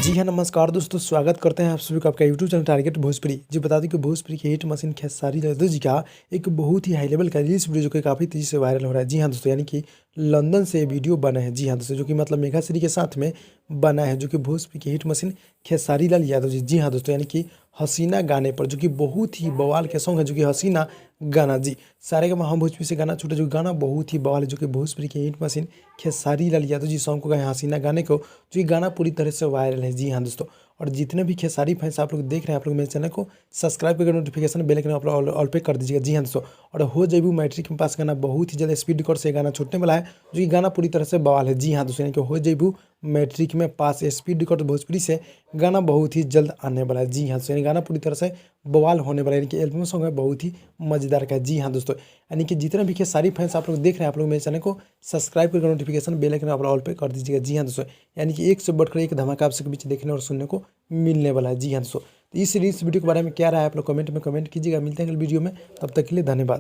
जी हाँ, नमस्कार दोस्तों, स्वागत करते हैं आप सभी का आपका यूट्यूब चैनल टारगेट भोजपुरी। जी बता दें कि भोजपुरी की हिट मशीन खेसारी यादव जी का एक बहुत ही हाई लेवल का रील्स वीडियो जो कि काफ़ी तेज़ी से वायरल हो रहा है। जी हाँ दोस्तों, यानी कि लंदन से वीडियो बना है। जी हाँ दोस्तों, जो कि मतलब मेघा श्री के साथ में बना है, जो कि भोजपुरी की हिट मशीन खेसारी लाल यादव जी। जी हाँ दोस्तों, यानी कि हसीना गाने पर, जो कि बहुत ही बवाल के सॉन्ग है, जो कि हसीना गाना। जी सारेगामा हम भोजपुरी से गाना छूटे, जो गाना बहुत ही बवाल है, जो कि भोजपुरी की hit machine Khesari Lal Yadav ji song को गाए हसीना गाने को, जो ये गाना पूरी तरह से वायरल है। जी हाँ दोस्तों, और जितने भी खेसारी फैंस आप लोग देख रहे हैं, आप लोग मेरे चैनल को सब्सक्राइब करके नोटिफिकेशन बेल आइकन आप लोग ऑल पे कर दीजिएगा। जी हाँ दोस्तों, और हो जाइबू मैट्रिक में पास गाना बहुत ही जल्द स्पीड रिकॉर्ड से गाना छूटने वाला है, जो कि गाना पूरी तरह से बवाल है। जी हाँ दोस्तों, यानी कि हो जाइबू मैट्रिक में पास स्पीड रिकॉर्ड भोजपुरी से गाना बहुत ही जल्द आने वाला है। जी हाँ दोस्तों, यानी गाना पूरी तरह से बवाल होने वाला है, यानी कि एल्बम सॉन्ग है बहुत ही मजेदार का है। जी हाँ दोस्तों, यानी कि जितने भी खेसारी फैंस आप लोग देख रहे हैं, आप लोग मेरे चैनल को सब्सक्राइब करके नोटिफिकेशन बेल आइकन आप ऑल पे कर दीजिएगा। जी हाँ दोस्तों, यानी कि एक से बढ़कर एक धमाका आप सबके बीच देखने और सुनने को मिलने वाला है। जी हाँ दोस्तों, तो इस वीडियो के बारे में क्या रहा है आप लोग कमेंट में कमेंट कीजिएगा। मिलते हैं अगले वीडियो में, तब तक के लिए धन्यवाद।